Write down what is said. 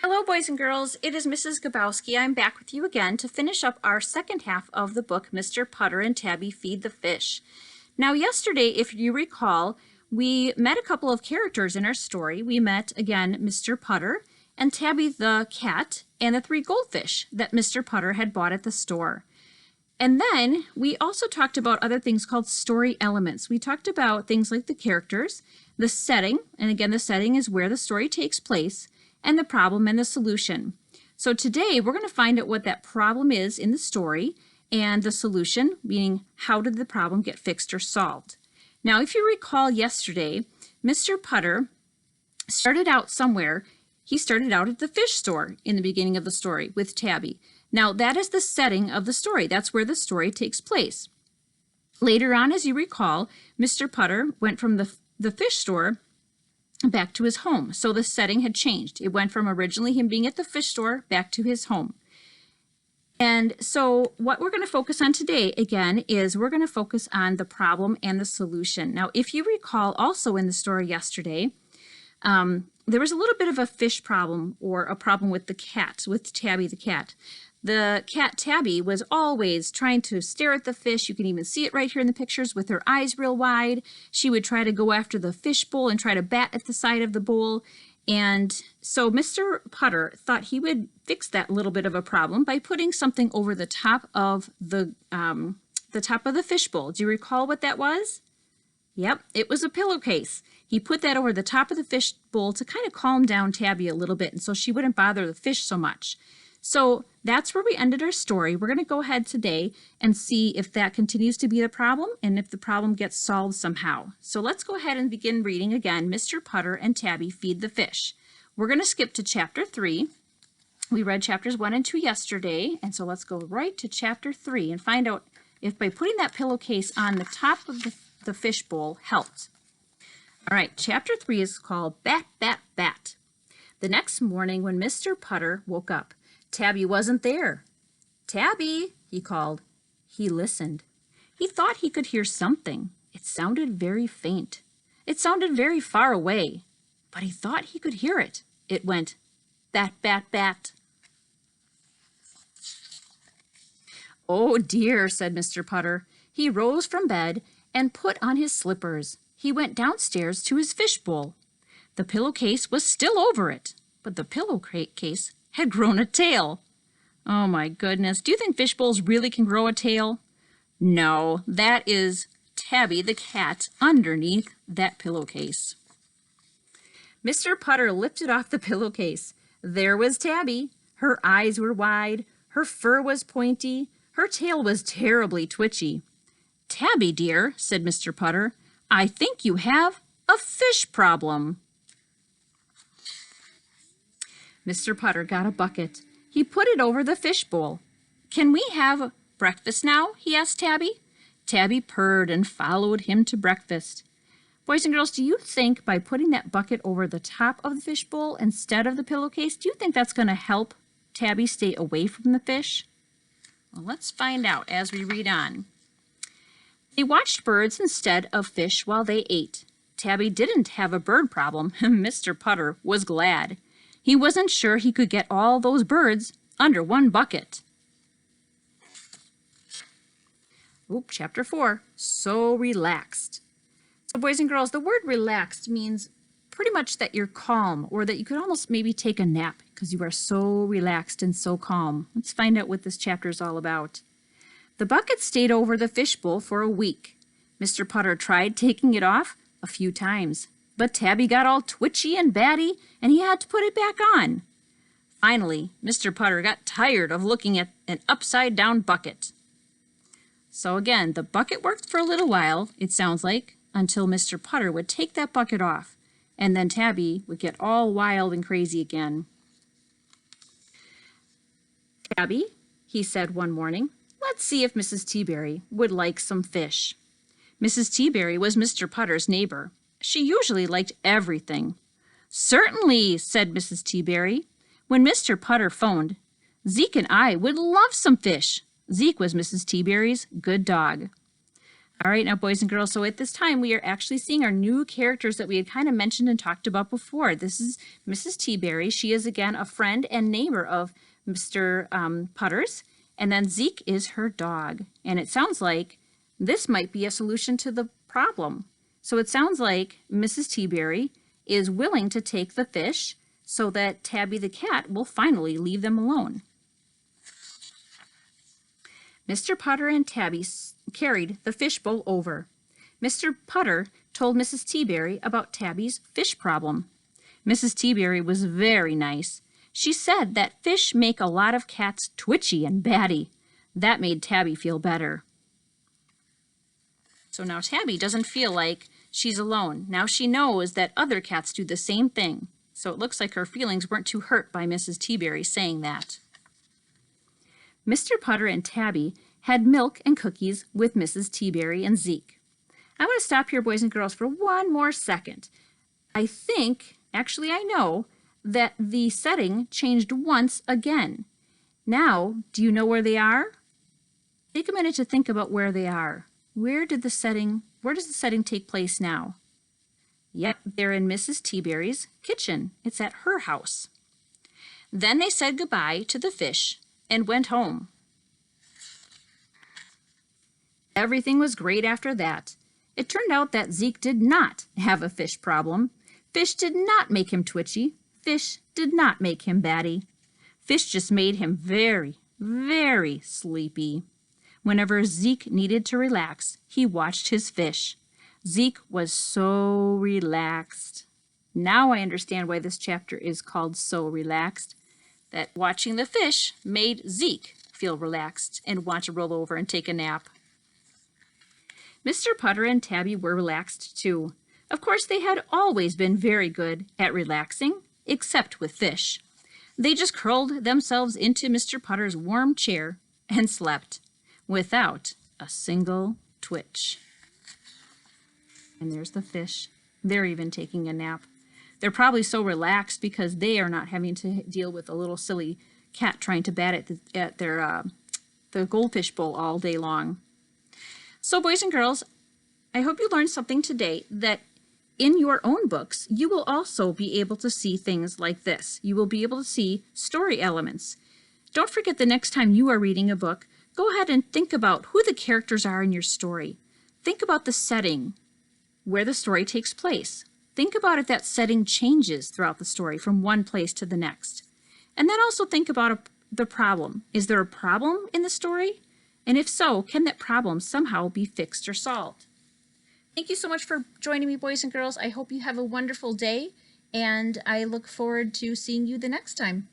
Hello, boys and girls. It is Mrs. Gabowski. I'm back with you again to finish up our second half of the book, Mr. Putter and Tabby Feed the Fish. Now, yesterday, if you recall, we met a couple of characters in our story. We met, again, Mr. Putter and Tabby the cat and the 3 goldfish that Mr. Putter had bought at the store. And then we also talked about other things called story elements. We talked about things like the characters, the setting, and again, the setting is where the story takes place, and the problem and the solution. So today we're going to find out what that problem is in the story and the solution, meaning how did the problem get fixed or solved. Now, if you recall yesterday, Mr. Putter started out somewhere. He started out at the fish store in the beginning of the story with Tabby. Now, that is the setting of the story. That's where the story takes place. Later on, as you recall, Mr. Putter went from the fish store back to his home. So the setting had changed. It went from originally him being at the fish store back to his home. And so what we're going to focus on today, again, is we're going to focus on the problem and the solution. Now, if you recall also in the story yesterday, there was a little bit of a fish problem or a problem with the cat, with Tabby the cat. The cat Tabby was always trying to stare at the fish. You can even see it right here in the pictures with her eyes real wide. She would try to go after the fish bowl and try to bat at the side of the bowl. And so Mr. Putter thought he would fix that little bit of a problem by putting something over the top of the fish bowl. Do you recall what that was? Yep, it was a pillowcase. He put that over the top of the fish bowl to kind of calm down Tabby a little bit, and so she wouldn't bother the fish so much. So that's where we ended our story. We're going to go ahead today and see if that continues to be the problem and if the problem gets solved somehow. So let's go ahead and begin reading again, Mr. Putter and Tabby Feed the Fish. We're going to skip to chapter 3. We read chapters 1 and 2 yesterday, and so let's go right to chapter 3 and find out if by putting that pillowcase on the top of the fish bowl helped. All right, chapter 3 is called Bat, Bat, Bat. The next morning when Mr. Putter woke up, Tabby wasn't there. "Tabby," he called. He listened. He thought he could hear something. It sounded very faint. It sounded very far away, but he thought he could hear it. It went, "Bat, bat, bat." "Oh dear," said Mr. Putter. He rose from bed and put on his slippers. He went downstairs to his fish bowl. The pillowcase was still over it, but the pillowcase had grown a tail. Oh my goodness, do you think fish bowls really can grow a tail? No, that is Tabby the cat underneath that pillowcase. Mr. Putter lifted off the pillowcase. There was Tabby. Her eyes were wide, her fur was pointy, her tail was terribly twitchy. "Tabby, dear," said Mr. Putter, "I think you have a fish problem." Mr. Putter got a bucket. He put it over the fish bowl. "Can we have breakfast now?" he asked Tabby. Tabby purred and followed him to breakfast. Boys and girls, do you think by putting that bucket over the top of the fish bowl instead of the pillowcase, do you think that's going to help Tabby stay away from the fish? Well, let's find out as we read on. They watched birds instead of fish while they ate. Tabby didn't have a bird problem. Mr. Putter was glad. He wasn't sure he could get all those birds under one bucket. Chapter 4, so relaxed. So boys and girls, the word relaxed means pretty much that you're calm or that you could almost maybe take a nap because you are so relaxed and so calm. Let's find out what this chapter is all about. The bucket stayed over the fish bowl for a week. Mr. Putter tried taking it off a few times, but Tabby got all twitchy and batty, and he had to put it back on. Finally, Mr. Putter got tired of looking at an upside-down bucket. So again, the bucket worked for a little while, it sounds like, until Mr. Putter would take that bucket off, and then Tabby would get all wild and crazy again. "Tabby," he said one morning, "let's see if Mrs. Teaberry would like some fish." Mrs. Teaberry was Mr. Putter's neighbor. She usually liked everything. "Certainly," said Mrs. Teaberry. When Mr. Putter phoned, "Zeke and I would love some fish." Zeke was Mrs. Teaberry's good dog. All right, now boys and girls, so at this time we are actually seeing our new characters that we had kind of mentioned and talked about before. This is Mrs. Teaberry. She is again a friend and neighbor of Mr. Putter's. And then Zeke is her dog. And it sounds like this might be a solution to the problem. So it sounds like Mrs. Teaberry is willing to take the fish so that Tabby the cat will finally leave them alone. Mr. Putter and Tabby carried the fish bowl over. Mr. Putter told Mrs. Teaberry about Tabby's fish problem. Mrs. Teaberry was very nice. She said that fish make a lot of cats twitchy and batty. That made Tabby feel better. So now Tabby doesn't feel like she's alone. Now she knows that other cats do the same thing. So it looks like her feelings weren't too hurt by Mrs. Teaberry saying that. Mr. Putter and Tabby had milk and cookies with Mrs. Teaberry and Zeke. I want to stop here, boys and girls, for one more second. I think, actually I know, that the setting changed once again. Now, do you know where they are? Take a minute to think about where they are. Where does the setting take place now? Yep, they're in Mrs. Teaberry's kitchen. It's at her house. Then they said goodbye to the fish and went home. Everything was great after that. It turned out that Zeke did not have a fish problem. Fish did not make him twitchy. Fish did not make him batty. Fish just made him very, very sleepy. Whenever Zeke needed to relax, he watched his fish. Zeke was so relaxed. Now I understand why this chapter is called So Relaxed. That watching the fish made Zeke feel relaxed and want to roll over and take a nap. Mr. Putter and Tabby were relaxed too. Of course, they had always been very good at relaxing, except with fish. They just curled themselves into Mr. Putter's warm chair and slept without a single twitch. And there's the fish. They're even taking a nap. They're probably so relaxed because they are not having to deal with a little silly cat trying to bat at the goldfish bowl all day long. So boys and girls, I hope you learned something today that in your own books, you will also be able to see things like this. You will be able to see story elements. Don't forget the next time you are reading a book, go ahead and think about who the characters are in your story. Think about the setting, where the story takes place. Think about if that setting changes throughout the story from one place to the next. And then also think about the problem. Is there a problem in the story? And if so, can that problem somehow be fixed or solved? Thank you so much for joining me, boys and girls. I hope you have a wonderful day, and I look forward to seeing you the next time.